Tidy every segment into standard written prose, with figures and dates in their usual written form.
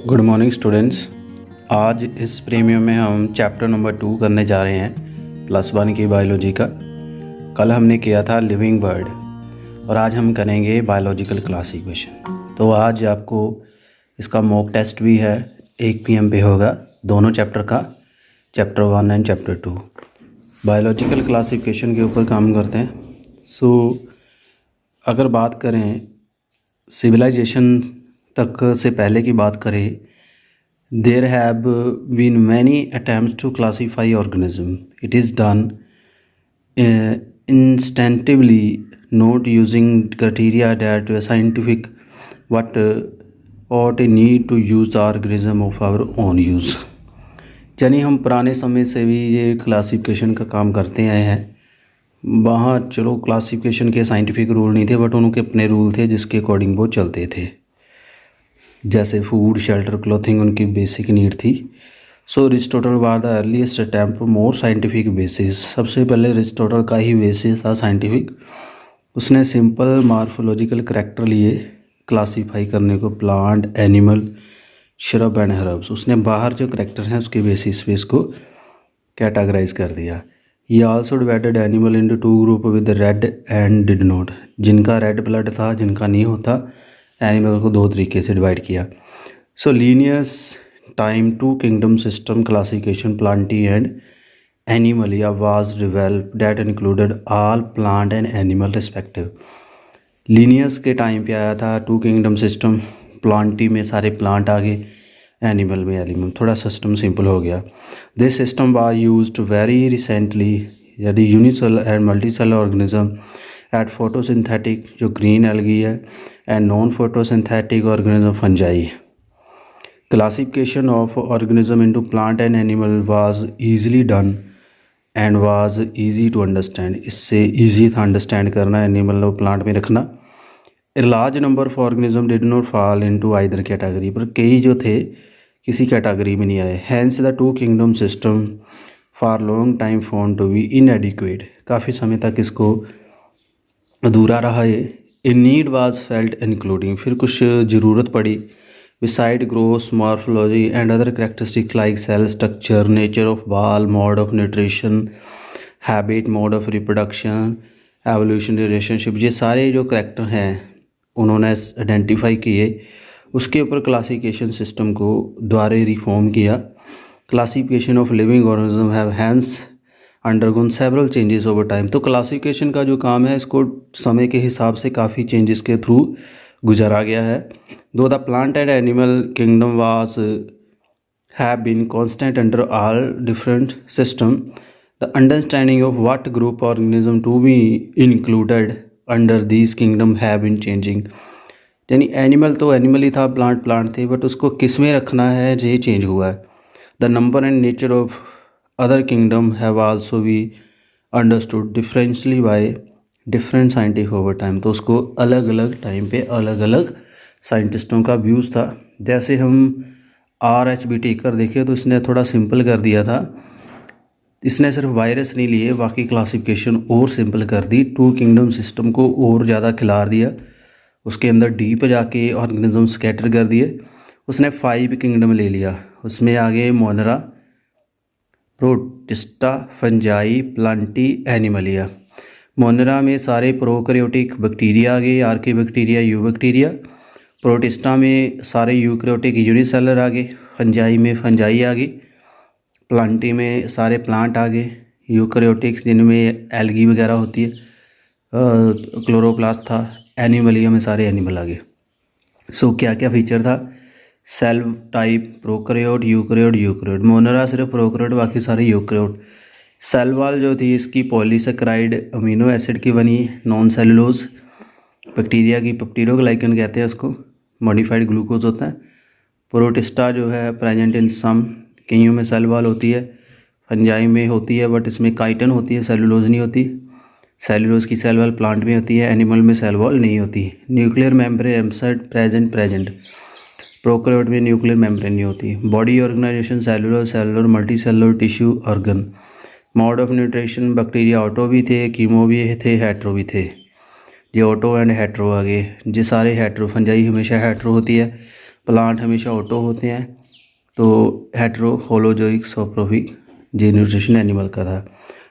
Good morning students. आज इस premium में हम चैप्टर नंबर 2 करने जा रहे हैं +1 की बायोलॉजी का। कल हमने किया था लिविंग वर्ड और आज हम करेंगे बायोलॉजिकल क्लासिफिकेशन। तो आज आपको इसका मॉक टेस्ट भी है, 1 PM पे होगा दोनों चैप्टर का, chapter 1 and chapter 2। Biological classification के ऊपर काम करते हैं। अगर बात करें सिविलाइजेशन तक से पहले की बात करें, there have been many attempts to classify organism. It is done instinctively, not using criteria that scientific but ought need to use the organism of our own use. यानी हम पुराने समय से भी ये क्लासिफिकेशन का काम करते आए हैं। वहाँ चलो क्लासिफिकेशन के साइंटिफिक रूल नहीं थे, बट उनके अपने रूल थे जिसके अकॉर्डिंग वो चलते थे। जैसे फूड, शेल्टर, क्लोथिंग उनकी बेसिक नीड थी। So Aristotle was the earliest attempt more scientific basis. सबसे पहले अरिस्टोटल का ही बेसिस था साइंटिफिक। उसने सिंपल मार्फोलॉजिकल करैक्टर लिए क्लासीफाई करने को, plant, animal, shrub and herbs. उसने बाहर जो करैक्टर हैं उसके बेसिस पे इसको कैटेगराइज कर दिया। ये also divided animal into 2 group with red and did not. जिनका रेड ब्लड था, जिनका नहीं होता, एनिमल को 2 तरीके से डिवाइड किया। So Linnaeus time 2 kingdom system classification Plantae and Animalia was develop that included all plant and animal respective. Linnaeus के टाइम पे आया था 2 किंगडम सिस्टम। प्लांटी में सारे प्लांट आ गए, एनिमल में एनिमल, थोड़ा सिस्टम सिंपल हो गया। This system was used very recently, यदि unicell and multicellular organism at photosynthetic जो ग्रीन एल्गी है and non photosynthetic organism fungi. Classification of organism into plant and animal was easily done and was easy to understand. इससे easy था understand करना, animal और plant में रखना। A large number of organism did not fall into either category, पर कई जो थे किसी कैटेगरी में नहीं आए। Hence the 2 kingdom system for long time found to be inadequate. काफ़ी समय तक इसको अधूरा रहा है। A need was felt including, फिर कुछ ज़रूरत पड़ी। Beside growth, morphology and other characteristic like cell structure, nature of wall, mode of nutrition, habit, mode of reproduction, evolution, relationship, ये सारे जो करेक्टर हैं उन्होंने आइडेंटिफाई किए। उसके ऊपर क्लासिफिकेशन सिस्टम को द्वारा रिफॉर्म किया। Classification of living organism have hence undergone several changes over time. तो क्लासिफिकेशन का जो काम है इसको समय के हिसाब से काफ़ी चेंजेस के थ्रू गुजारा गया है। Though the plant and animal kingdom was have been constant under all different system, the understanding of what group organism to be included under these kingdom have been changing. यानी animal तो animal ही था, plant plant थे, but उसको किस में रखना है ये चेंज हुआ है। The number and nature of other kingdom have also be understood differently by different scientist over time. तो उसको अलग अलग टाइम पे अलग अलग साइंटिस्टों का व्यूज़ था। जैसे हम RH टेकर देखें तो इसने थोड़ा सिंपल कर दिया था। इसने सिर्फ वायरस नहीं लिए, बाकी क्लासिफिकेशन और सिंपल कर दी, 2 किंगडम सिस्टम को और ज़्यादा खिलार दिया। उसके अंदर डीप जाके ऑर्गेनिज्म स्कैटर कर दिए। उसने 5 किंगडम ले लिया। उसमें आगे मोनरा, प्रोटिस्टा, फंजाई, प्लांटी, एनिमलिया। मोनरा में सारे प्रोकैरियोटिक बैक्टीरिया आ गए, Archie bacteria, you bacteria. Protista में सारे यूकैरियोटिक यूनिसेलर आ गए, फंजाई में फंजाई आ गई, प्लांटी में सारे प्लांट आ गए, यूकैरियोटिक्स जिनमें एल्गी वगैरह होती है, क्लोरोप्लास्ट था, एनिमलिया में सारे एनिमल आ गए। सो क्या क्या फीचर था? Cell type prokaryote, eukaryote, eukaryote. Monera सिर्फ प्रोकैरियोट, बाकी सारे यूकैरियोट। सेल वॉल जो थी इसकी पॉलीसेकेराइड अमीनो एसिड की बनी, नॉन सेलुलोज। बैक्टीरिया की पेप्टिडोग्लाइकन कहते हैं उसको, मॉडिफाइड ग्लूकोज होता है। प्रोटिस्टा जो है प्रेजेंट इन सम, कईयों में सेल वॉल होती है, फंजाई में होती है बट इसमें काइटन होती है, सेलुलोज नहीं होती। सेलुलोज की सेल वॉल प्लांट में होती है, एनिमल में सेल वॉल नहीं होती। Nuclear membrane present. प्रोकैरियोट में न्यूक्लियर मेम्ब्रेन नहीं होती। Body organization cellular, cellular, multi cellular, tissue, organ. Mode of nutrition bacteria auto भी थे, कीमो भी थे, हेट्रो भी थे। ये ऑटो एंड हेट्रो आ गए, ये सारे हेट्रो। फंजाई हमेशा हेट्रो होती है, प्लांट हमेशा ऑटो होते हैं, तो हेट्रो होलोजोइक सोप्रोफिक ये न्यूट्रिशन एनिमल का था।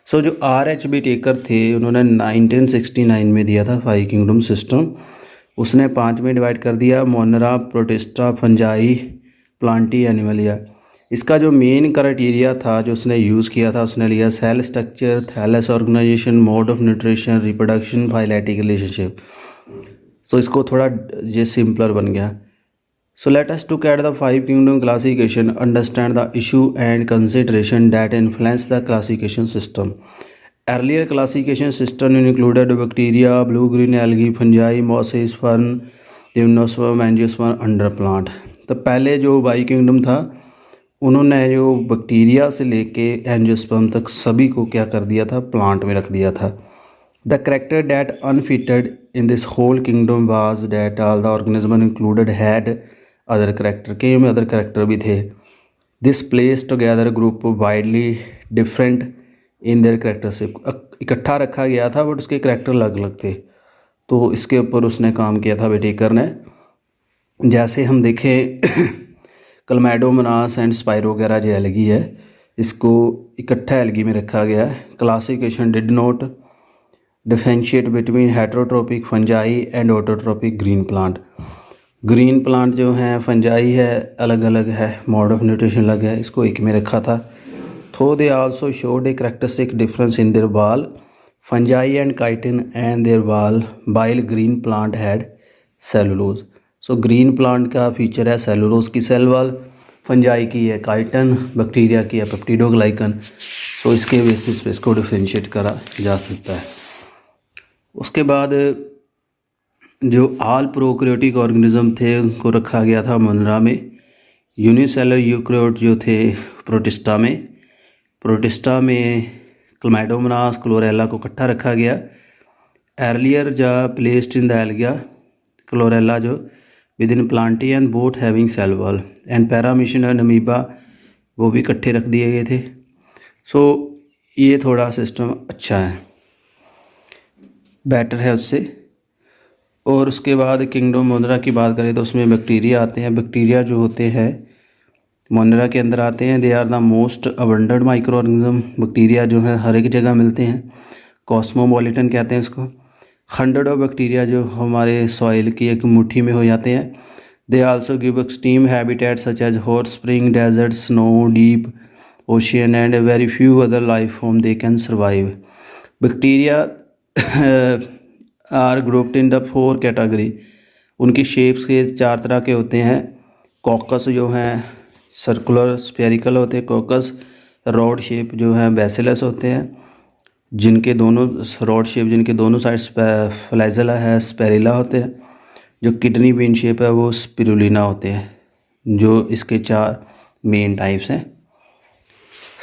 सो जो RHB टेकर थे उन्होंने 1969 में दिया था 5 किंगडम सिस्टम। उसने 5 में डिवाइड कर दिया, मोनरा, प्रोटिस्टा, फंजाई, प्लांटी, एनिमलिया। इसका जो मेन क्राइटेरिया था जो उसने यूज़ किया था, उसने लिया cell structure, thallus organisation, mode of nutrition, reproduction, phyletic relationship. So इसको थोड़ा ये सिंपलर बन गया। So let us look at the 5 kingdom classification, understand the issue and consideration that influence the classification system. Earlier classification system included bacteria, blue-green algae, fungi, mosses, fern, gymnosperm, angiosperm, underplant. तो पहले जो by kingdom था उन्होंने जो bacteria से लेके angiosperm तक सभी को क्या कर दिया था, प्लांट में रख दिया था। The character that unfitted in this whole kingdom was that all the organisms included had other character, कई में अदर करेक्टर भी थे। This place together group widely different in their charactership, इकट्ठा रखा गया था बट उसके करेक्टर अलग अलग थे। तो इसके ऊपर उसने काम किया था बेटेकर ने। जैसे हम देखें क्लैमाइडोमोनास एंड स्पाइरो वगैरह जो एल्गी है, इसको इकट्ठा एल्गी में रखा गया है। Classification did not differentiate between heterotrophic fungi and autotrophic green plant. Green plant जो हैं फंजाई है अलग अलग है, मोड ऑफ न्यूट्रिशन अलग है, इसको एक में रखा था। Though they also showed a characteristic difference in their wall, fungi and chitin and their wall, while green plant had cellulose. So green plant का फीचर है सेलुलोज की सेल वाल, फंजाई की है काइटन, बैक्टीरिया की है peptidoglycan. सो इसके basis पे इसको डिफ्रेंशिएट करा जा सकता है। उसके बाद जो ऑल प्रोकैरियोटिक ऑर्गेनिज्म थे उनको रखा गया था मोनरा में। यूनिसेलुलर यूकैरियोट जो थे प्रोटिस्टा में। प्रोटिस्टा में क्लैमाइडोमोनास, क्लोरेला को इकट्ठा रखा गया। अर्लियर जा placed in the algae, Chlorella जो within Plantae and both having cell wall, and paramecium और अमीबा वो भी इकट्ठे रख दिए गए थे। सो ये थोड़ा सिस्टम अच्छा है, बेटर है उससे। और उसके बाद किंगडम मोनरा की बात करें तो उसमें बैक्टीरिया आते हैं। बैक्टीरिया जो होते हैं मोनरा के अंदर आते हैं। They are the most abundant micro organism. Bacteria जो है हर एक जगह मिलते हैं, कॉस्मोपॉलिटन कहते हैं इसको। 100 ऑफ बैक्टीरिया जो हमारे सॉइल की एक मुट्ठी में हो जाते हैं। They also give extreme habitat such as hot spring, desert, snow, deep ocean and very few other life form they can survive. Bacteria are grouped in the 4 category. उनकी शेप्स के 4 तरह के होते हैं। कॉकस जो हैं सर्कुलर स्फेरिकल होते हैं कॉकस। रॉड शेप जो हैं बैसिलस होते हैं, जिनके दोनों रॉड शेप जिनके दोनों साइड फ्लैजेला है स्पेरिला होते हैं। जो किडनी बीन शेप है वो स्पिरुलिना होते हैं। जो इसके 4 मेन टाइप्स हैं।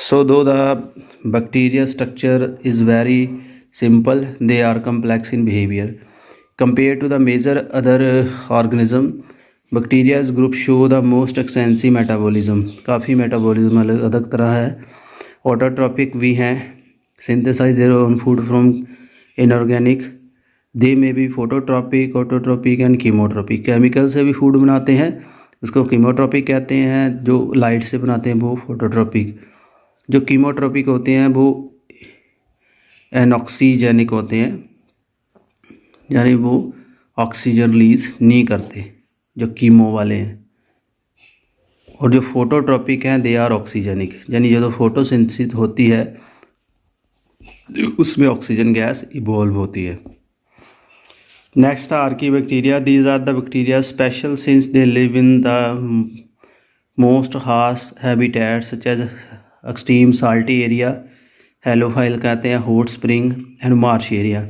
सो दो the bacteria structure is very simple, they are complex in behavior compared to the major other organism. Bacteria's group show the most extensive metabolism, काफ़ी मेटाबॉलिज्म अलग तरह है। ऑटोट्रॉपिक भी हैं, synthesize their own food from inorganic. they may be phototropic, autotropic and chemotropic. Chemical से भी food बनाते हैं, उसको कीमोट्रोपिक कहते हैं। जो लाइट से बनाते हैं वो फोटोट्रोपिक। जो कीमोट्रोपिक होते हैं वो एनऑक्सीजेनिक होते हैं, यानी वो ऑक्सीजन रिलीज़ नहीं करते जो कीमो वाले हैं। और जो फोटोट्रॉपिक हैं दे आर ऑक्सीजेनिक, यानी जो फोटोसिंथेसिस होती है उसमें ऑक्सीजन गैस इवॉल्व होती है। Next archaebacteria. These are the bacteria special since they live in the most harsh habitat such as extreme salty area, halophile कहते हैं, hot spring and marsh area.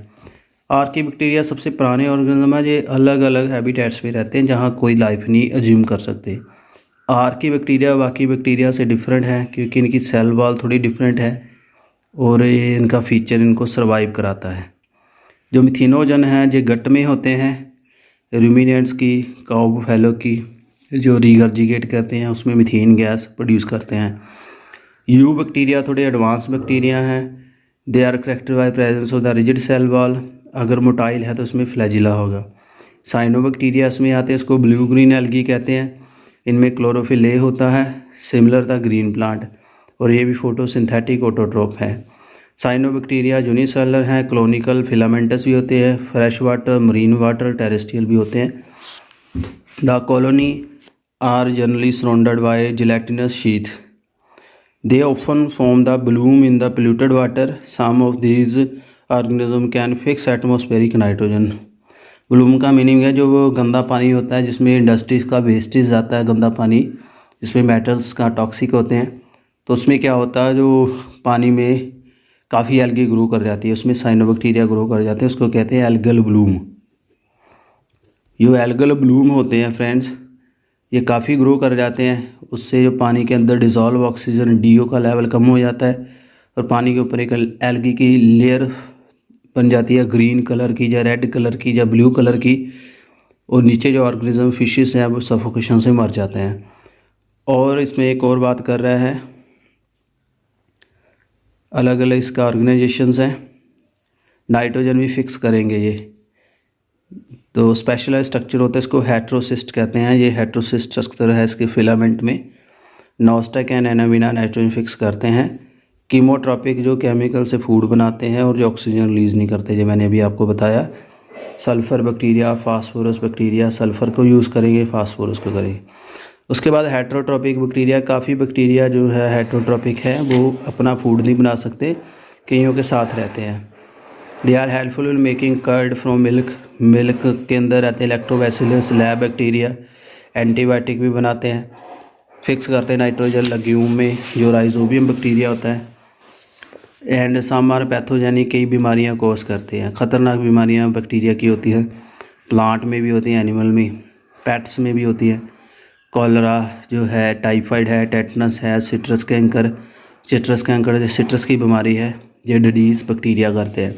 Archaebacteria सबसे पुराने organism है जो अलग अलग हैबिटेट्स पे रहते हैं जहाँ कोई लाइफ नहीं अज्यूम कर सकते। आर्की बैक्टीरिया बाकी बैक्टीरिया से डिफरेंट है क्योंकि इनकी सेल वॉल थोड़ी डिफरेंट है और ये इनका फीचर इनको सर्वाइव कराता है। जो मिथेनोजन हैं जो गट में होते हैं, रूमिनेंट्स की, काउ बुफेलो की, जो रिगर्जिगेट करते हैं उसमें मीथेन गैस प्रोड्यूस करते हैं। यू बैक्टीरिया थोड़े एडवांस बैक्टीरिया हैं। दे आर करेक्टेड by presence of the rigid cell wall. अगर मोटाइल है तो उसमें फ्लैजिला होगा। साइनो बैक्टीरिया इसमें आते हैं, इसको ब्लू ग्रीन एल्गी कहते हैं। इनमें क्लोरोफिल ए होता है, सिमिलर द ग्रीन प्लांट, और ये भी फोटोसिंथेटिक ऑटोट्रोप है। साइनोबैक्टीरिया यूनिसेलुलर हैं, क्लोनिकल फिलामेंटस भी होते हैं, fresh water, marine water, terrestrial भी होते हैं। The colony are generally surrounded by gelatinous sheath. They often form the bloom in the polluted water. Some of these organisms can fix atmospheric nitrogen. Bloom का meaning है जो वो गंदा पानी होता है जिसमें इंडस्ट्रीज़ का वेस्टेज आता है, गंदा पानी जिसमें मेटल्स का टॉक्सिक होते हैं, तो उसमें क्या होता है जो पानी में काफ़ी एल्गी ग्रो कर जाती है, उसमें साइनोबैक्टीरिया ग्रो कर जाते हैं, उसको कहते हैं एल्गल ब्लूम। जो एल्गल ब्लूम होते हैं फ्रेंड्स, ये काफ़ी ग्रो कर जाते हैं, उससे जो पानी के अंदर डिज़ोल्व ऑक्सीजन DO का लेवल कम हो जाता है और पानी के ऊपर एक एल्गी की लेयर बन जाती है, ग्रीन कलर की या रेड कलर की या ब्लू कलर की, और नीचे जो ऑर्गेनिज्म फिशेस हैं वो सफोकेशन से मर जाते हैं। और इसमें एक और बात कर रहा है, अलग अलग इसका ऑर्गेनाइजेशंस हैं, नाइट्रोजन भी फिक्स करेंगे ये, तो स्पेशलाइज स्ट्रक्चर होता है, इसको हेट्रोसिस्ट कहते हैं। ये हेट्रोसिस्ट स्ट्रक्चर है इसके फिलामेंट में। नॉस्टेक एंड एनामिना नाइट्रोजन फिक्स करते हैं। कीमोट्रॉपिक जो केमिकल से फूड बनाते हैं और जो ऑक्सीजन रिलीज़ नहीं करते, जो मैंने अभी आपको बताया। Sulphur bacteria, phosphorus bacteria, sulphur को यूज़ करेंगे, फास्फोरस को करेंगे। उसके बाद हेट्रोट्रॉपिक बैक्टीरिया, काफ़ी बैक्टीरिया जो है हेट्रोट्रॉपिक है, वो अपना फूड नहीं बना सकते, कईयों के साथ रहते हैं। They are helpful in making curd from milk. Milk के अंदर रहते हैं लैक्टोबैसिलस, लैब बैक्टीरिया, एंटीबायोटिक भी बनाते हैं, फिक्स करते हैं नाइट्रोजन लग्यूम में जो राइजोबियम बैक्टीरिया होता है। एंड सम आर पैथोजेनिक, कई बीमारियां कॉज करते हैं, ख़तरनाक बीमारियां बैक्टीरिया की होती हैं, प्लांट में भी होती हैं, एनिमल में, पेट्स में भी होती है। कॉलरा जो है, टाइफाइड है, टेटनस है, सिट्रस कैंकर जो सिट्रस की बीमारी है, ये डिजीज़ बैक्टीरिया करते हैं।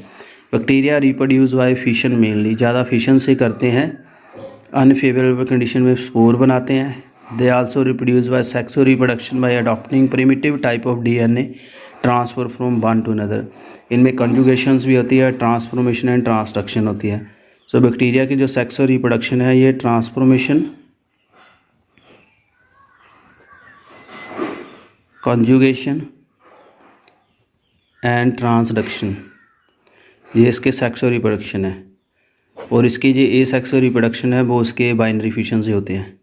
Bacteria reproduce by fission mainly, ज़्यादा फिशन से करते हैं, अनफेवरेबल कंडीशन में स्पोर बनाते हैं। They also reproduce by sexual reproduction by adopting primitive type of DNA transfer from one two another. इनमें कंजुगेशंस भी होती है, ट्रांसफॉर्मेशन एंड ट्रांसडक्शन होती है। सो बैक्टीरिया की जो सेक्सुअल रिप्रोडक्शन है, ये ट्रांसफॉर्मेशन, कंजुगेशन एंड ट्रांसडक्शन, ये इसके सेक्सुअल रिप्रोडक्शन है। और इसकी जो ए सेक्सुअल रिप्रोडक्शन है वो उसके बाइनरी फिशन से होते हैं।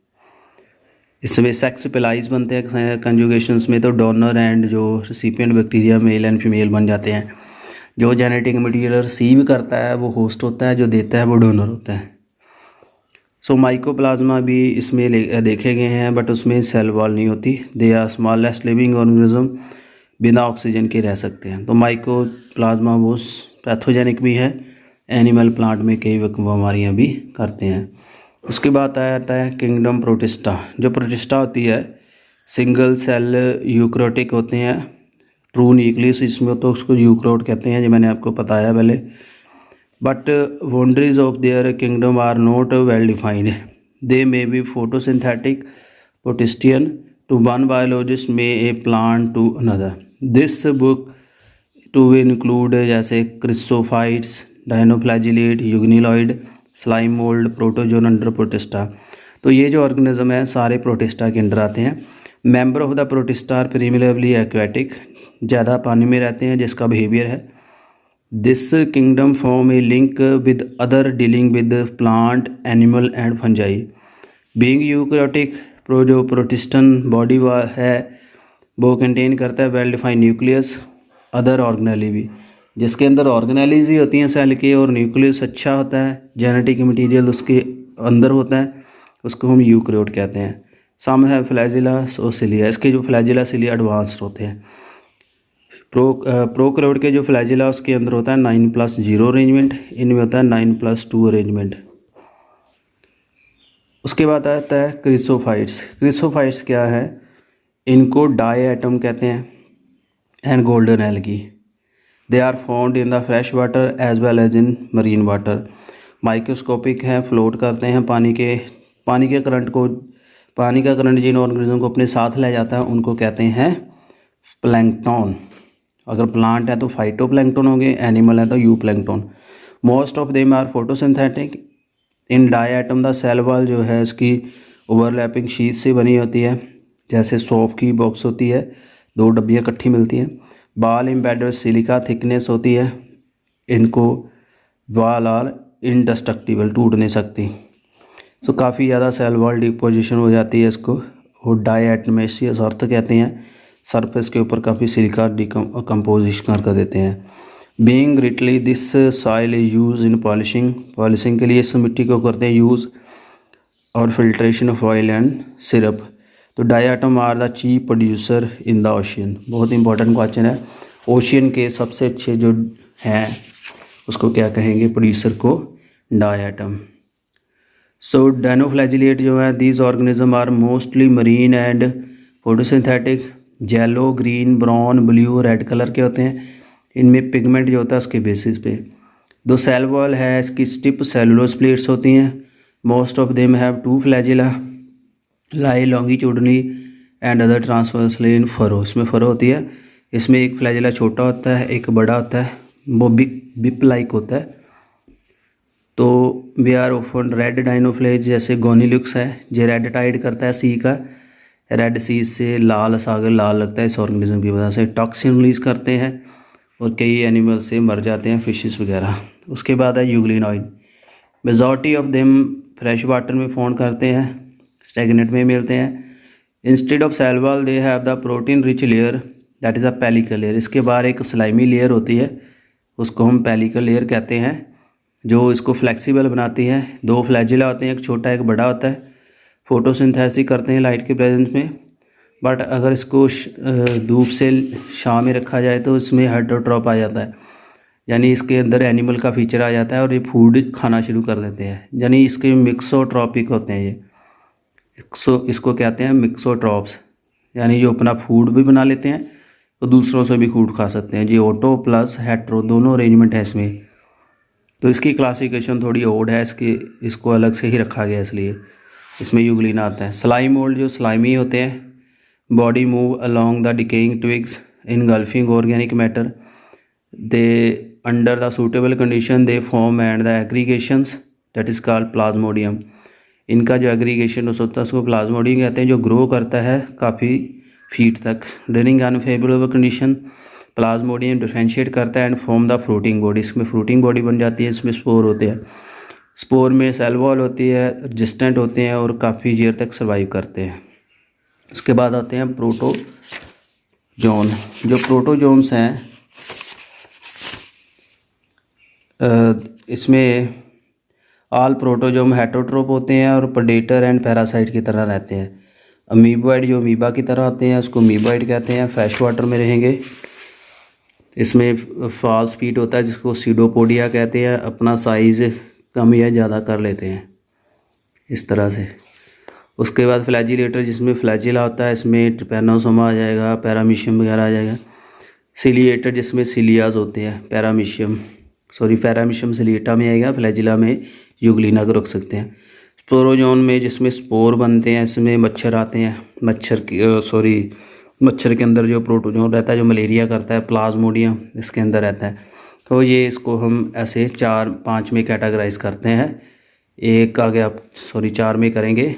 इसमें सेक्स पेलाइज बनते हैं कंजुगेशंस में, तो डोनर एंड जो recipient bacteria male and female बन जाते हैं। जो जेनेटिक मटीरियल रिसीव करता है वो होस्ट होता है, जो देता है वो डोनर होता है। सो माइकोप्लाज्मा भी इसमें देखे गए हैं, बट उसमें सेल वॉल नहीं होती। They are smallest living organism, बिना ऑक्सीजन के रह सकते हैं। तो माइकोप्लाज्मा वो पैथोजेनिक भी है, एनिमल प्लांट में कई बीमारियां भी करते हैं। उसके बाद आता है किंगडम प्रोटिस्टा। जो प्रोटिस्टा होती है सिंगल सेल यूकैरियोटिक होते हैं, ट्रू न्यूक्लियस इसमें, तो उसको यूकैरियोट कहते हैं, जो मैंने आपको बताया पहले। But boundaries of their kingdom are not well defined. They may be photosynthetic, protistan to one biologist, may a plant to another. This book to include जैसे chrysophytes, dinoflagellate, euglenoid, slime mould, protozoan under Protista. तो ये जो organism है सारे protista के under आते हैं। Member of the Protista are primitively aquatic, ज़्यादा पानी में रहते हैं, जिसका बिहेवियर है। This kingdom form a link with other dealing with plant, animal and fungi. Being eukaryotic, जो प्रोटिस्टन बॉडी है वो कंटेन करता है well defined nucleus, other organelle भी, जिसके अंदर ऑर्गेनेलीज भी होती हैं सेल के, और न्यूक्लियस अच्छा होता है, जेनेटिक मटेरियल उसके अंदर होता है, उसको हम यूकैरियोट कहते हैं। सम है फ्लैजिला और सिलिया, इसके जो फ्लैजिला सिलिया एडवांस्ड होते हैं। प्रोकैरियोट के जो फ्लैजिला उसके अंदर होता है 9+0 अरेंजमेंट, इनमें होता है 9+2 अरेंजमेंट। उसके बाद आता है क्रिसोफाइट्स। क्रिसोफाइट्स क्या है, इनको डाई एटम कहते हैं and golden algae. They are found in the fresh water as well as in marine water. Microscopic हैं, फ्लोट करते हैं पानी के करंट को, पानी का करंट जिन ऑर्गेनिज्म को अपने साथ ले जाता है उनको कहते हैं प्लैंकटन। अगर प्लांट है तो फाइटोप्लैंकटन होंगे, एनिमल है तो euplankton. Most of them are photosynthetic. In diatom the cell wall जो है इसकी ओवरलैपिंग शीट से बनी होती है, जैसे सॉफ की बॉक्स होती है, 2 डब्बियाँ इकट्ठी मिलती हैं। बाल एम्बेडेड सिलिका थिकनेस होती है, इनको बाल आर इनडस्ट्रक्टिबल, टूट नहीं सकती। सो काफ़ी ज़्यादा सेल वॉल डिपोजिशन हो जाती है इसको, और डायटमेशियस अर्थ कहते हैं। सरफेस के ऊपर काफ़ी सिलिका कंपोजिशन कर देते हैं। बीइंग रिटली this soil is use in polishing के लिए इस मिट्टी को करते हैं यूज़, और filtration of oil and syrup. तो diatom are the chief producer in the ocean, बहुत इंपॉर्टेंट क्वेश्चन है। ओशियन के सबसे अच्छे जो हैं उसको क्या कहेंगे, प्रोड्यूसर को डायटम। सो डायनोफ्लैजिलेट जो है, these organism are mostly marine and photosynthetic, yellow, green, brown, blue, red colour के होते हैं। इनमें पिगमेंट जो होता है उसके बेसिस पे। दो सेल वॉल है, इसकी स्टिप सेलुलोज प्लेट्स होती हैं। Most of them have 2 flagella lie longitudinally and other transversely in furrow, इसमें फरो होती है। इसमें एक फ्लैजिला छोटा होता है, एक बड़ा होता है, वो बिप लाइक होता है। तो वी आर ऑफन रेड डाइनोफ्लेज, जैसे गोनीलुक्स है, ये रेड टाइड करता है सी का, रेड सी से लाल सागर लाल लगता है इस ऑर्गेनिज्म की वजह से। टॉक्सिन रिलीज करते हैं और कई एनिमल से मर जाते हैं, फिशेस वगैरह। उसके बाद है euglenoid, majority of them fresh water में फाउंड करते हैं, स्टैग्नेट में मिलते हैं। Instead of cell wall they have the protein rich layer that is a pellicle layer, इसके बाहर एक स्लाइमी लेयर होती है, उसको हम पेलिकल लेयर कहते हैं, जो इसको फ्लेक्सिबल बनाती है। 2 फ्लैजिला होते हैं, एक छोटा एक बड़ा होता है। फोटोसिंथेसिस करते हैं लाइट के प्रेजेंस में, बट अगर इसको धूप से छाँव में रखा जाए तो इसमें हेटरोट्रॉप आ जाता है, यानी इसके अंदर एनिमल का फीचर आ जाता है और ये फूड खाना शुरू कर देते हैं, यानी इसके मिक्सोट्रॉपिक होते हैं ये। इसको कहते हैं मिक्सोट्रॉप्स, यानी जो अपना फूड भी बना लेते हैं तो दूसरों से भी फूड खा सकते हैं जी। ऑटो प्लस हेट्रो दोनों अरेंजमेंट है इसमें। तो इसकी क्लासिफिकेशन थोड़ी ओड है, इसको अलग से ही रखा गया इसलिए। इसमें यूग्लिना आता है। स्लाइम मोल्ड जो स्लाइमी होते हैं, body move along the decaying twigs engulfing organic matter, they under the suitable condition they form and the aggregations that is called plasmodium. इनका जो एग्रीगेशन होता है उसको प्लाज्मोडियम कहते हैं, जो ग्रो करता है काफ़ी फीट तक। During unfavourable condition Plasmodium differentiate करता है and form the fruiting body, इसमें फ्रूटिंग बॉडी बन जाती है, इसमें स्पोर होते हैं। स्पोर में सेल वॉल होती है, रेजिस्टेंट होते हैं और काफ़ी देर तक सर्वाइव करते हैं। उसके बाद आते हैं प्रोटोजोन। जो प्रोटोजोन्स हैं इसमें ऑल प्रोटोजोम हेटरोट्रोप होते हैं और प्रेडेटर एंड पैरासाइट की तरह रहते हैं। अमीबॉइड जो अमीबा की तरह आते हैं उसको अमीबॉइड कहते हैं, फ्रेश वाटर में रहेंगे। इसमें फॉल्स फीट होता है जिसको सीडोपोडिया कहते हैं, अपना साइज़ कम या ज़्यादा कर लेते हैं इस तरह से। उसके बाद फ्लैजिलेटर जिसमें फ्लैजिला होता है, इसमें ट्रिपैनोसोमा आ जाएगा, पैरामीशियम वगैरह आ जाएगा। सिलिएटर जिसमें सिलियाज होते हैं, पैरामीशियम सिलिएटा में आएगा, फ्लैजिला में यूग्लिना को रख सकते हैं। स्पोरोजोन में जिसमें स्पोर बनते हैं, इसमें मच्छर आते हैं, मच्छर के अंदर जो प्रोटोजोन रहता है जो मलेरिया करता है, प्लाज्मोडियम इसके अंदर रहता है। तो ये इसको हम ऐसे 4-5 में कैटेगराइज करते हैं। एक आगे आप 4 में करेंगे,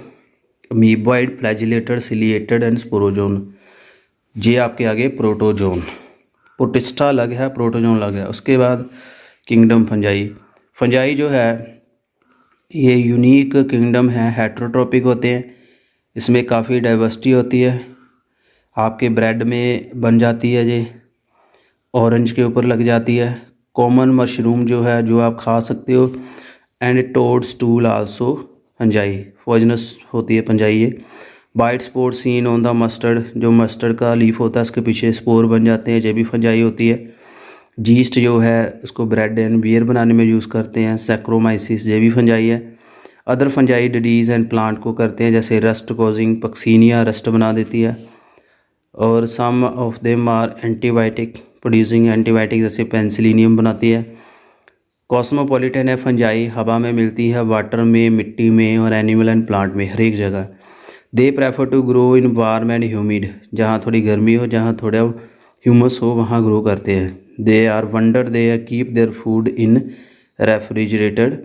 amoeboid, flagellated, ciliated and sporozoan. ये आपके आगे प्रोटोजोन। प्रोटिस्टा अलग है, प्रोटोजोन अलग है। उसके बाद किंगडम फंजाई जो है ये यूनिक किंगडम है, हेट्रोट्रोपिक होते हैं, इसमें काफ़ी डाइवर्सिटी होती है। आपके ब्रेड में बन जाती है, ये ऑरेंज के ऊपर लग जाती है। कॉमन मशरूम जो है जो आप खा सकते हो, and toadstool also fungi, poisonous होती है फंजाई ये। White spore seen on the mustard, जो मस्टर्ड का लीफ होता है उसके पीछे स्पोर बन जाते हैं, ये भी फंजाई होती है। जीस्ट जो है उसको ब्रेड एंड बियर बनाने में यूज़ करते हैं। सैक्रोमाइसिस ये भी फंजाई है। अदर फंजाई डिडीज़ एंड प्लांट को करते हैं, जैसे रस्ट कॉजिंग, पक्सीनिया रस्ट बना देती है। और some of them are antibiotic producing, antibiotic जैसे पेंसिलिनियम बनाती है। कॉस्मोपॉलिटन है फंजाई, हवा में मिलती है, वाटर में, मिट्टी में और एनिमल एंड प्लांट में, हर एक जगह। They prefer to grow in warm and humid, जहाँ थोड़ी गर्मी हो, जहाँ थोड़ा ह्यूमस हो, वहाँ ग्रो करते हैं। They are wonder they keep their food in refrigerated,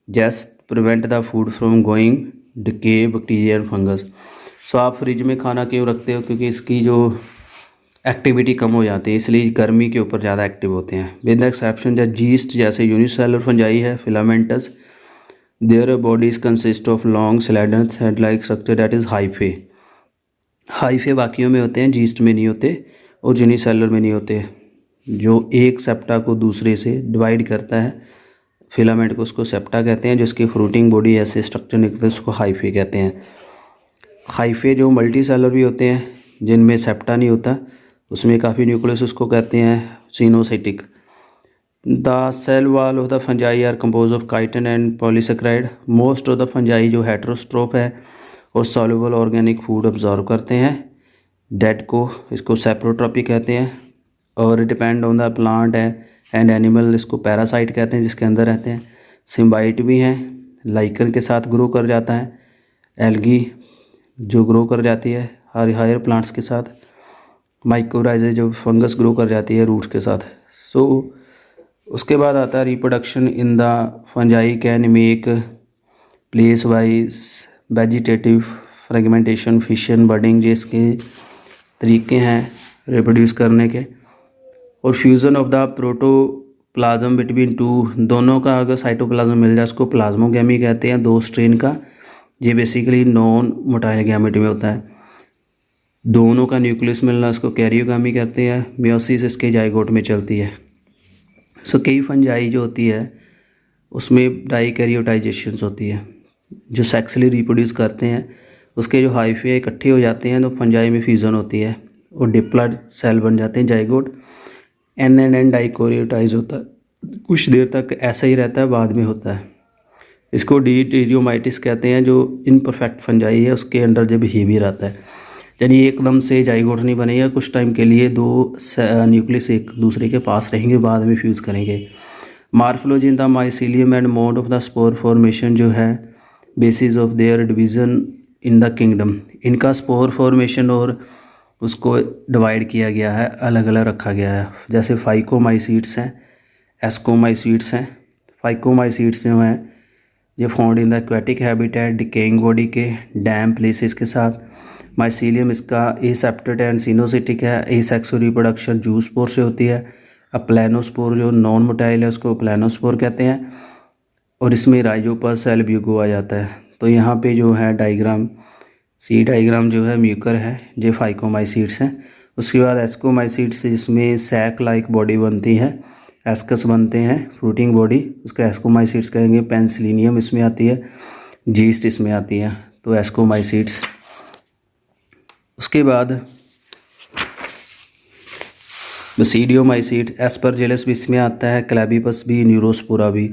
just prevent the food from going decay bacteria and fungus. So आप फ्रिज में खाना क्यों रखते हो? क्योंकि इसकी जो एक्टिविटी कम हो जाती है, इसलिए गर्मी के ऊपर ज़्यादा एक्टिव होते हैं। With the exception that yeast जैसे यूनिसेलुलर फंजाई है filamentous, their bodies consist of long Schleiden head like structure that is hyphae. Hyphae बाकियों में होते हैं, जीस्ट में नहीं होते और यूनिसेलुलर में नहीं होते। जो एक सेप्टा को दूसरे से डिवाइड करता है फिलामेंट को, उसको सेप्टा कहते हैं। जिसकी फ्रूटिंग बॉडी ऐसे स्ट्रक्चर निकलते हैं उसको हाइफे कहते हैं। हाइफे जो मल्टी सेलर भी होते हैं जिनमें सेप्टा नहीं होता, उसमें काफ़ी न्यूक्लियस, उसको कहते हैं coenocytic. The cell wall of the fungi are compose of chitin and polysaccharide. Most of the fungi जो हेटेरोट्रोफ है और सॉल्युबल ऑर्गेनिक फूड अब्जॉर्व करते हैं। डेड को, इसको सेप्रोट्रॉपी कहते हैं। और डिपेंड ऑन द प्लांट है एंड एनिमल, इसको पैरासाइट कहते हैं जिसके अंदर रहते हैं। सिम्बाइट भी हैं, लाइकन के साथ ग्रो कर जाता है। एल्गी जो ग्रो कर जाती है हायर प्लांट्स के साथ। माइकोराइजे जो फंगस ग्रो कर जाती है रूट्स के साथ। सो उसके बाद आता है reproduction in the fungi can make place wise vegetative fragmentation, fission, budding, जिसके तरीके हैं रिप्रोड्यूस करने के। और fusion of the protoplasm between two, दोनों का अगर साइटोप्लाज्म मिल जाए उसको प्लाज्मोगैमी कहते हैं, दो स्ट्रेन का। ये बेसिकली नॉन मोटाइल गैमेट में होता है। दोनों का न्यूक्लियस मिलना उसको कैरियोगामी कहते हैं। मियोसिस इसके जाइगोट में चलती है। सो कई फंजाई जो होती है उसमें डाइकैरियोटाइजेशंस होती है, जो सेक्सुअली रिप्रोड्यूस करते हैं। उसके जो हाइफे इकट्ठे हो जाते हैं तो फंजाई में फ्यूज़न होती है और डिप्लॉइड सेल बन जाते हैं जाइगोट। एन डाइकोरियोटाइज होता है, कुछ देर तक ऐसा ही रहता है, बाद में होता है। इसको डिटीरियोमाइटिस कहते हैं। जो इनपरफेक्ट फंजाई है उसके अंडर जब बिहेवियर आता है, यानी एकदम से जाइगोट नहीं बनेगा, कुछ टाइम के लिए दो न्यूक्लियस एक दूसरे के पास रहेंगे, बाद में फ्यूज़ करेंगे। Morphology in the mycelium and mode of the spore formation जो है basis of their division in the kingdom. इनका स्पोर फॉर्मेशन और उसको डिवाइड किया गया है, अलग अलग रखा गया है। जैसे फाइकोमाइसीट्स हैं, एस्कोमाइसीट्स हैं। फाइकोमाइसीट्स जो हैं ये found in the aquatic habitat, decaying body के डैम प्लेसेस के साथ। माइसीलियम इसका एसेप्टेड एंड सिनोसिटिक है। एसेक्सुअल रिप्रोडक्शन जूस्पोर से होती है। प्लेनोस्पोर जो नॉन मोटाइल है उसको प्लेनोस्पोर कहते हैं। और इसमें राइजोपस सेल ब्यूगो आ जाता है। तो यहाँ पे जो है डायग्राम, सी डायग्राम जो है म्यूकर है, जो फाइकोमाइसीट्स हैं। उसके बाद एस्कोमाइसीट्स जिसमें सैक लाइक बॉडी बनती है, एस्कस बनते हैं, फ्रूटिंग बॉडी, उसका एस्कोमाइसीट्स कहेंगे। पेंसिलिनियम इसमें आती है, जीस्ट इसमें आती है, तो एस्कोमाइसीट्स। उसके बाद बेसिडियोमाइसीट्स, एस्परजिलस भी इसमें आता है, क्लैबिपस भी, न्यूरोस्पोरा भी,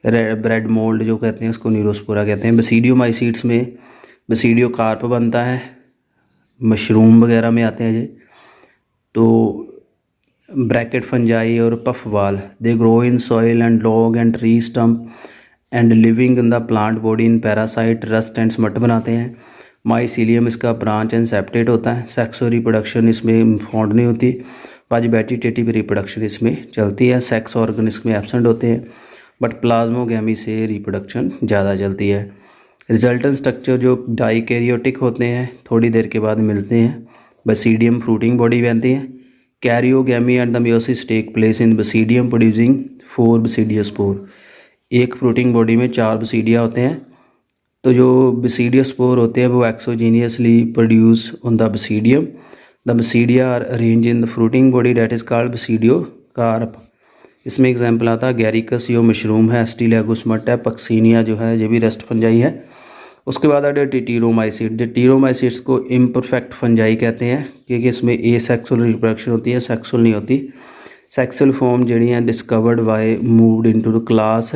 ब्रेड मोल्ड जो कहते हैं उसको न्यूरोस्पोरा कहते हैं। बेसिडियोमाइसीट्स में बेसिडियो कार्प बनता है, मशरूम वगैरह में आते हैं ये। तो ब्रैकेट फंजाई और पफ वाल, they grow in soil and log and tree stump and living in the plant body in parasite, rust and smut बनाते हैं। माइसीलियम इसका ब्रांच एंड सेप्टेट होता है। सेक्सुअल रिप्रोडक्शन इसमें फाउंड नहीं होती। पाँच वेजिटेटिव रिप्रोडक्शन इसमें चलती है। सेक्स ऑर्गन इसमें एब्सेंट होते हैं, बट प्लाज्मोगैमी से रिप्रोडक्शन ज़्यादा चलती है। रिजल्टेंट स्ट्रक्चर जो डाइकैरियोटिक होते हैं थोड़ी देर के बाद मिलते हैं। बेसिडियम फ्रूटिंग बॉडी बनती है। Karyogamy and the meiosis take place in basidium producing 4 basidiospore. एक फ्रूटिंग बॉडी में 4 बेसिडिया होते हैं। तो जो बेसिडियोस्पोर होते हैं वो exogenously produce on the basidium. The basidia are arrange in the fruiting body that is called basidiocarp. इसमें एग्जाम्पल आता है गैरिकस जो मशरूम है, एस्टिलेगुसमट है, पक्सीनिया जो है ये भी रेस्ट फंजाई है। उसके बाद आता है डिटीरोमाइसीट। डिटीरोमाइसीट्स को इम्परफेक्ट फंजाई कहते हैं क्योंकि इसमें ए सेक्सुअल रिप्रोडक्शन होती है, सेक्सुअल नहीं होती। सेक्सुअल फॉर्म जड़ी हैं discovered by moved into the class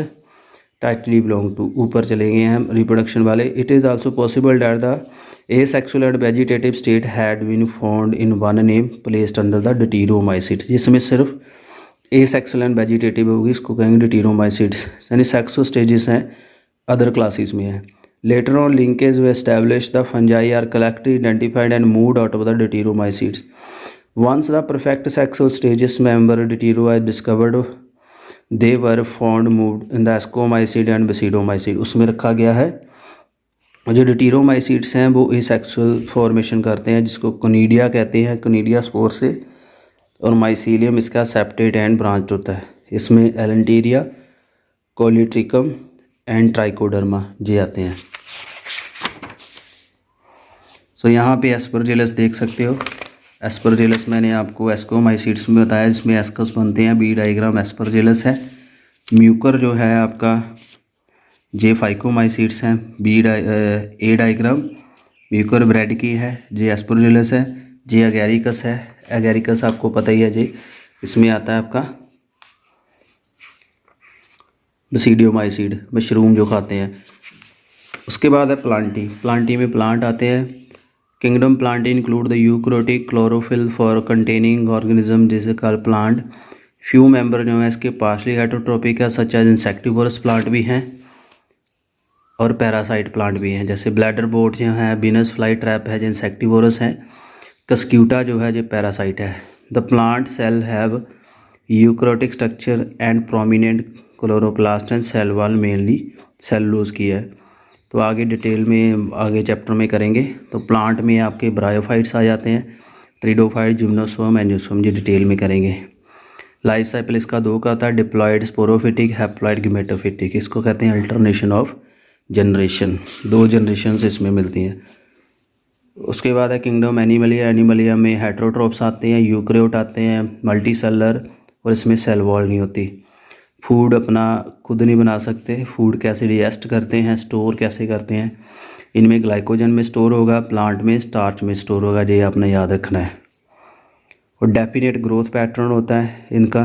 rightly belong to, ऊपर चले गए हैं रिप्रोडक्शन वाले। It is also possible that the asexual and vegetative state had been found in one name placed under the deuteromycetes, जिसमें सिर्फ ए sexual and vegetative होगी, इसको कहेंगे डिटीरोमाइसीट्स। यानी सेक्सुअल स्टेजेस हैं अदर क्लासेस में है। Later on linkage were establish the fungi are collected, identified and moved out of the deuteromycetes. Once the perfect sexual stages member deutero discovered they were found moved in the ascomycetes and basidiomycetes, उसमें रखा गया है। जो ड्यूटेरोमाइसीट्स हैं वो asexual formation करते हैं, जिसको कोनिडिया कहते हैं, कोनिडिया स्पोर से। और माइसीलियम इसका सेप्टेट एंड ब्रांच होता है। इसमें एलेंटेरिया, कोलिट्रिकम एंड ट्राइकोडर्मा ये आते हैं। सो यहाँ पे एस्परजिलस देख सकते हो। एस्परजिलस मैंने आपको एस्कोमाइसीट्स में बताया, जिसमें एस्कस बनते हैं। बी डायग्राम एस्परजिलस है। म्यूकर जो है आपका जे फाइकोमाइसीट्स हैं। ए डायग्राम म्यूकर ब्रेड की है। जे एस्परजिलस है। जे एगेरिकस है। एगेरिकस आपको पता ही है जी, इसमें आता है आपका बसीडियोमाइसीड, मशरूम जो खाते हैं। उसके बाद है प्लांटी। प्लांटी में प्लांट आते हैं। Kingdom Plantae include the eukaryotic chlorophyll for containing organism जैसे कॉल्ड प्लांट। फ्यू मेंबर जो है इसके पार्शली हेटरोट्रोपिक है, सच एज इंसेक्टिवोरस प्लांट भी हैं और पैरासाइट प्लांट भी हैं, जैसे ब्लैडर बोट जो है, बीनस फ्लाई ट्रैप है जो इंसेक्टिवोरस है, कस्क्यूटा जो है जो पैरासाइट है। The plant cell have eukaryotic structure and prominent chloroplast and cell wall mainly cellulose की है। तो आगे डिटेल में आगे चैप्टर में करेंगे। तो प्लांट में आपके ब्रायोफाइट्स आ जाते हैं, ट्रिडोफाइट, जिम्नोस्पर्म, एंजियोस्पर्म, ये डिटेल में करेंगे। लाइफ साइकिल इसका दो का था, डिप्लॉयड स्पोरोफिटिक, हैप्लॉयड गेमेटोफिटिक। इसको कहते हैं अल्टरनेशन ऑफ जनरेशन, दो जनरेशन इसमें मिलती हैं। उसके बाद है किंगडम एनिमलिया। एनिमलिया में हेटरोट्रोप्स आते हैं, यूकैरियोट आते हैं, मल्टी सेलर, और इसमें सेल वॉल नहीं होती। फूड अपना खुद नहीं बना सकते। फूड कैसे डाइजेस्ट करते हैं, स्टोर कैसे करते हैं, इनमें ग्लाइकोजन में स्टोर होगा, प्लांट में स्टार्च में स्टोर होगा, ये आपने याद रखना है। और डेफिनेट ग्रोथ पैटर्न होता है इनका,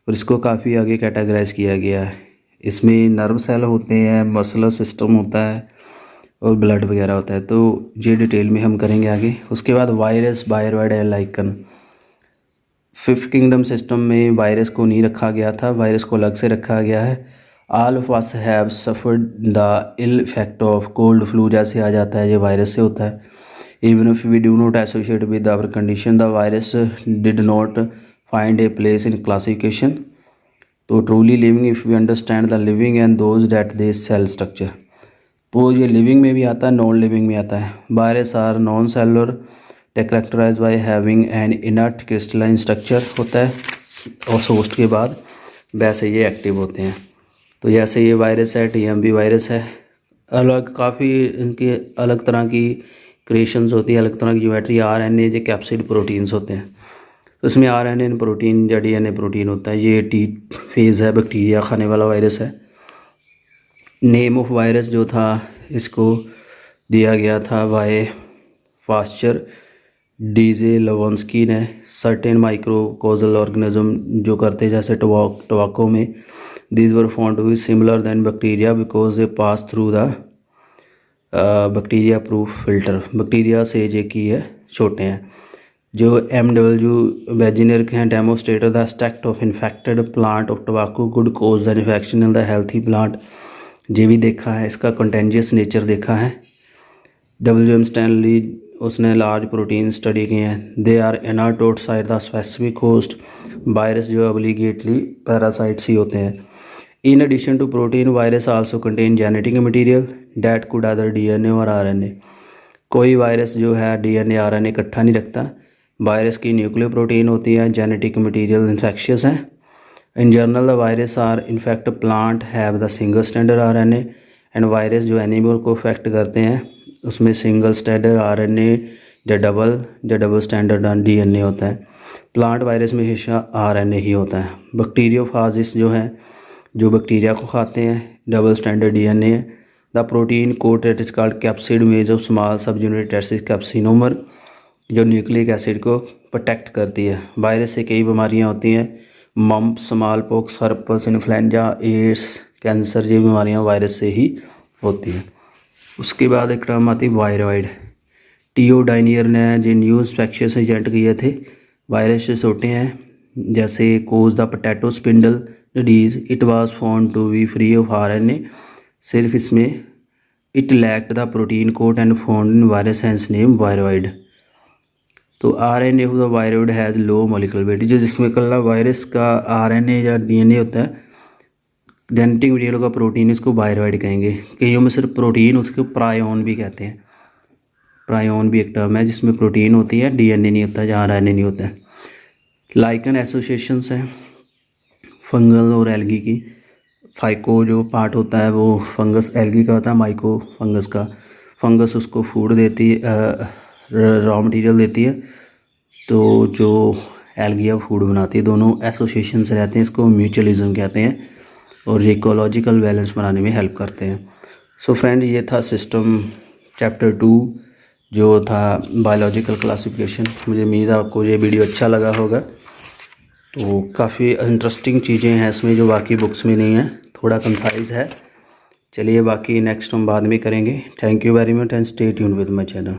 और इसको काफ़ी आगे कैटेगराइज किया गया है। इसमें नर्व सेल होते हैं, मसलर सिस्टम होता है और ब्लड वगैरह होता है। तो ये डिटेल में हम करेंगे आगे। उसके बाद virus, viroid and lichen. Fifth kingdom system में वायरस को नहीं रखा गया था, वायरस को अलग से रखा गया है। All of us have suffered the ill effect of cold flu, जैसे आ जाता है ये वायरस से होता है। Even if we do not associate with our condition, the virus did not find a place in classification. तो truly living if we understand the living and those that they cell structure. तो ये living में भी आता है, non living में आता है। Virus are non cellular, characterise by having an inert crystalline structure होता है और होस्ट के बाद, वैसे ये एक्टिव होते हैं। तो जैसे ये वायरस है, टीएमवी वायरस है, अलग काफ़ी इनके अलग तरह की क्रिएशंस होती है, अलग तरह की ज्योमेट्री। आरएनए जो कैप्सिड प्रोटीन्स होते हैं, तो इसमें आरएनए प्रोटीन या डीएनए प्रोटीन होता है। ये टी फेज़ है, बैक्टीरिया खाने वाला वायरस है। नेम ऑफ वायरस जो था इसको दिया गया था बाय फास्चर डीजे लवोंस्की ने। सर्टेन माइक्रोकोजल ऑर्गेनिज्म जो करते हैं, जैसे टोबाको में, these were found to be similar than bacteria because they pass through the bacteria proof filter. Bacteria से जे की है छोटे हैं। जो MW वेजिनर हैं, demonstrated the extract of infected plant of tobacco could cause the infection in the healthy plant. ये भी देखा है, इसका कंटेंजियस नेचर देखा है। WM स्टैनली उसने लार्ज प्रोटीन स्टडी किए हैं। They are inert outside the specific host. Virus जो ऑब्लिगेटली पैरासाइट्स ही होते हैं। In addition to protein, virus also contain genetic material that could other DNA और RNA। कोई वायरस जो है DNA RNA इकट्ठा नहीं रखता। वायरस की न्यूक्लियर प्रोटीन होती है, जेनेटिक मटेरियल इन्फेक्शियस है। In general the virus are infect plant have the single standard RNA, and virus जो एनिमल को अफेक्ट करते हैं उसमें सिंगल स्टैंडर्ड RNA या डबल स्टैंडर्ड DNA होता है। प्लांट वायरस में हमेशा RNA ही होता है। बैक्टीरियोफाजिस जो है, जो बैक्टीरिया को खाते हैं, डबल स्टैंडर्ड DNA है। The protein coat it is called capsid में जो स्मॉल सब यूनिट एसिड कैप्सिनोमर, जो न्यूक्लिक एसिड को प्रोटेक्ट करती है। वायरस से कई बीमारियां होती हैं, mump, smallpox, herpes, influenza, AIDS, cancer, ये बीमारियां वायरस से ही होती हैं। उसके बाद एक टर्म आती है वायरॉइड। टीओ डाइनियर ने जो न्यू इंफेक्शियस एजेंट किए थे, वायरस से होते हैं, जैसे cause the potato spindle disease. It was found to be free of RNA। सिर्फ इसमें it lacked the protein coat and found in virus hence name viroid. तो RNA of the viroid has low molecular weight. जो जिसमें कल virus का RNA या DNA होता है, जेनेटिक मटेरियल का प्रोटीन, इसको बायरॉइड कहेंगे। कईयों में सिर्फ प्रोटीन, उसको प्रायोन भी कहते हैं। प्रायोन भी एक टर्म है जिसमें प्रोटीन होती है, डीएनए नहीं होता, जहाँ आरएनए नहीं होता है। लाइकन एसोसिएशंस हैं फंगल और एल्गी की। फाइको जो पार्ट होता है वो फंगस एल्गी का होता है, माइको फंगस का। फंगस उसको फूड देती है, रॉ मटेरियल देती है, तो जो एल्गिया फूड बनाती है। दोनों एसोसिएशंस रहते हैं, इसको म्यूचुअलिज्म कहते हैं, और ये इकोलॉजिकल बैलेंस बनाने में हेल्प करते हैं। सो फ्रेंड, ये था सिस्टम चैप्टर 2 जो था बायोलॉजिकल क्लासिफिकेशन। मुझे उम्मीद है आपको ये वीडियो अच्छा लगा होगा। तो काफ़ी इंटरेस्टिंग चीज़ें हैं इसमें जो बाकी बुक्स में नहीं है, थोड़ा कंसाइज है। चलिए बाकी नेक्स्ट हम बाद में करेंगे। Thank you very much and stay tuned with my channel.